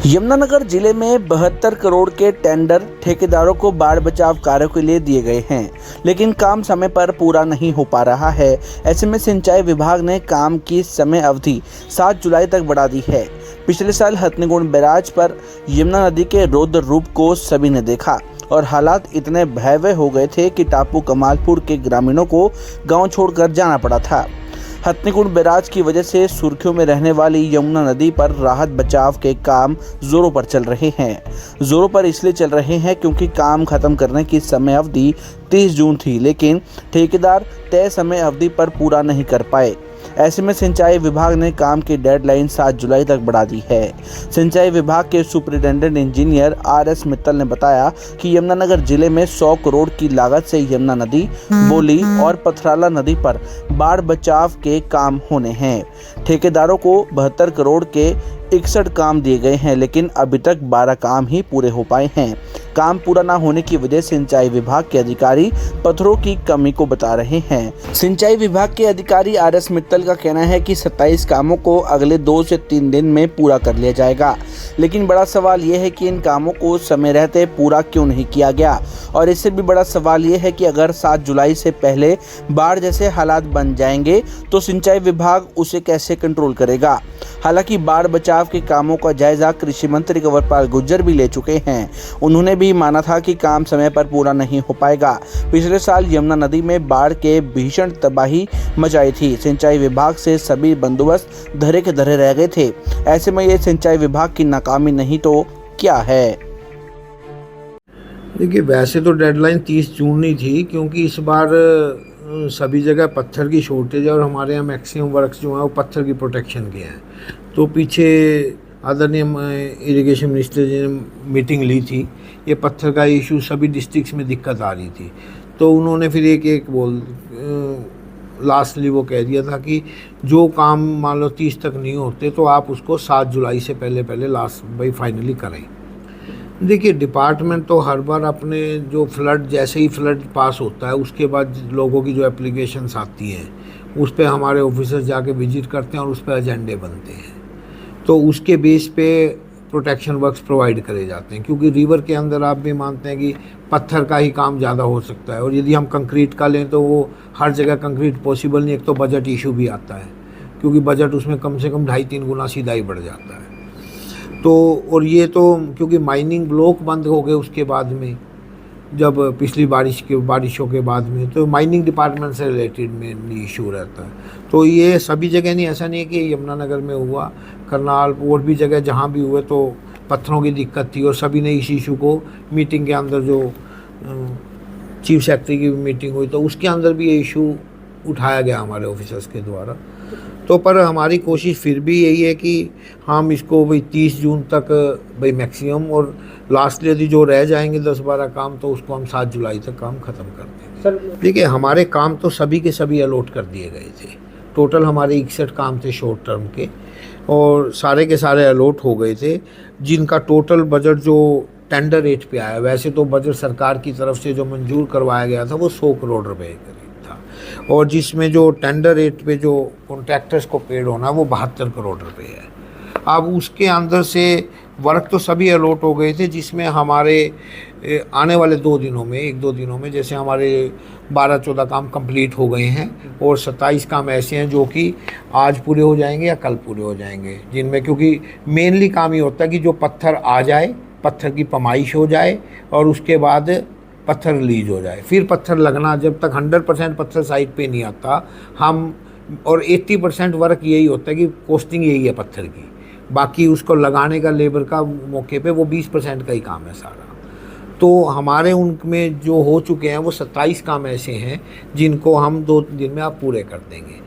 यमुनानगर जिले में 72 करोड़ के टेंडर ठेकेदारों को बाढ़ बचाव कार्यों के लिए दिए गए हैं, लेकिन काम समय पर पूरा नहीं हो पा रहा है। ऐसे में सिंचाई विभाग ने काम की समय अवधि 7 जुलाई तक बढ़ा दी है। पिछले साल हथनीकुंड बैराज पर यमुना नदी के रौद्र रूप को सभी ने देखा और हालात इतने भयावह हो गए थे कि टापू कमालपुर के ग्रामीणों को गाँव छोड़कर जाना पड़ा था। हथनीकुंड बैराज की वजह से सुर्खियों में रहने वाली यमुना नदी पर राहत बचाव के काम जोरों पर चल रहे हैं। जोरों पर इसलिए चल रहे हैं क्योंकि काम खत्म करने की समय अवधि 30 जून थी, लेकिन ठेकेदार तय समय अवधि पर पूरा नहीं कर पाए। ऐसे में सिंचाई विभाग ने काम की डेडलाइन 7 जुलाई तक बढ़ा दी है। सिंचाई विभाग के सुपरिटेंडेंट इंजीनियर RS मित्तल ने बताया कि यमुनानगर जिले में 100 करोड़ की लागत से यमुना नदी, बोली और पथराला नदी पर बाढ़ बचाव के काम होने हैं। ठेकेदारों को 72 करोड़ के 61 काम दिए गए हैं, लेकिन अभी तक 12 काम ही पूरे हो पाए हैं। काम पूरा न होने की वजह सिंचाई विभाग के अधिकारी पत्थरों की कमी को बता रहे हैं। सिंचाई विभाग के अधिकारी RS मित्तल का कहना है कि 27 कामों को अगले 2 से 3 दिन में पूरा कर लिया जाएगा, लेकिन बड़ा सवाल यह है कि इन कामों को समय रहते पूरा क्यों नहीं किया गया। और इससे भी बड़ा सवाल यह है कि अगर 7 जुलाई से पहले बाढ़ जैसे हालात बन जाएंगे तो सिंचाई विभाग उसे कैसे कंट्रोल करेगा। हालांकि बाढ़ बचाव के कामों का जायजा कृषि मंत्री कंवरपाल गुर्जर भी ले चुके हैं। उन्होंने भी माना था कि काम समय पर पूरा नहीं हो पाएगा। पिछले साल यमुना नदी में बाढ़ के भीषण तबाही मचाई थी। सिंचाई विभाग से सभी बंदोबस्त धरे के धरे रह गए थे। ऐसे में ये सिंचाई विभाग की नाकामी नहीं तो क्या है। देखिए, वैसे तो डेडलाइन 30 जून ही थी, क्योंकि इस बार सभी जगह पत्थर की शॉर्टेज है और हमारे यहाँ मैक्सिमम वर्क्स जो हैं वो पत्थर की प्रोटेक्शन के हैं। तो पीछे आदरणीय इरिगेशन मिनिस्टर जी ने मीटिंग ली थी। ये पत्थर का इशू सभी डिस्ट्रिक्ट्स में दिक्कत आ रही थी, तो उन्होंने फिर एक लास्टली वो कह दिया था कि जो काम मान लो 30 तक नहीं होते तो आप उसको 7 जुलाई से पहले लास्ट भाई फाइनली करें। देखिए, डिपार्टमेंट तो हर बार अपने जो फ्लड, जैसे ही फ्लड पास होता है उसके बाद लोगों की जो एप्लीकेशंस आती हैं उस पर हमारे ऑफिसर्स जाके विजिट करते हैं और उस पर एजेंडे बनते हैं। तो उसके बेस पे प्रोटेक्शन वर्क्स प्रोवाइड करे जाते हैं, क्योंकि रिवर के अंदर आप भी मानते हैं कि पत्थर का ही काम ज़्यादा हो सकता है, और यदि हम कंक्रीट का लें तो वो हर जगह कंक्रीट पॉसिबल नहीं। एक तो बजट इशू भी आता है, क्योंकि बजट उसमें कम से कम 2.5-3 गुना सीधा ही बढ़ जाता है। तो और ये तो क्योंकि माइनिंग ब्लॉक बंद हो गए उसके बाद में, जब पिछली बारिशों के बाद में, तो माइनिंग डिपार्टमेंट से रिलेटेड में इशू रहता है। तो ये सभी जगह नहीं, ऐसा नहीं है कि यमुनानगर में हुआ, करनाल और भी जगह जहाँ भी हुए तो पत्थरों की दिक्कत थी, और सभी ने इस इशू को मीटिंग के अंदर, जो चीफ सेक्रेटरी की मीटिंग हुई तो उसके अंदर भी ये इशू उठाया गया हमारे ऑफिसर्स के द्वारा। तो पर हमारी कोशिश फिर भी यही है कि हम इसको भाई 30 जून तक भाई मैक्सिमम, और लास्ट यदि जो रह जाएंगे 10-12 काम तो उसको हम 7 जुलाई तक काम ख़त्म कर देंगे। सर देखिए, हमारे काम तो सभी के सभी अलॉट कर दिए गए थे। टोटल हमारे 61 काम थे शॉर्ट टर्म के, और सारे के सारे अलॉट हो गए थे, जिनका टोटल बजट जो टेंडर रेट पे आया, वैसे तो बजट सरकार की तरफ से जो मंजूर करवाया गया था वो 100 करोड़ रुपए करीब था, और जिसमें जो टेंडर रेट पे जो कॉन्ट्रैक्टर्स को पेड होना वो 72 करोड़ रुपए है। अब उसके अंदर से वर्क तो सभी अलॉट हो गए थे, जिसमें हमारे आने वाले 1-2 दिनों में जैसे हमारे 12-14 काम कंप्लीट हो गए हैं, और 27 काम ऐसे हैं जो कि आज पूरे हो जाएंगे या कल पूरे हो जाएंगे, जिनमें क्योंकि मेनली काम ये होता है कि जो पत्थर आ जाए, पत्थर की पमाइश हो जाए, और उसके बाद पत्थर रिलीज हो जाए। फिर पत्थर लगना, जब तक 100% पत्थर साइट पे नहीं आता हम, और 80% वर्क यही होता है कि कॉस्टिंग यही है पत्थर की, बाकी उसको लगाने का लेबर का मौके पे वो 20% का ही काम है सारा। तो हमारे उनमें जो हो चुके हैं वो 27 काम ऐसे हैं जिनको हम 2 दिन में आप पूरे कर देंगे।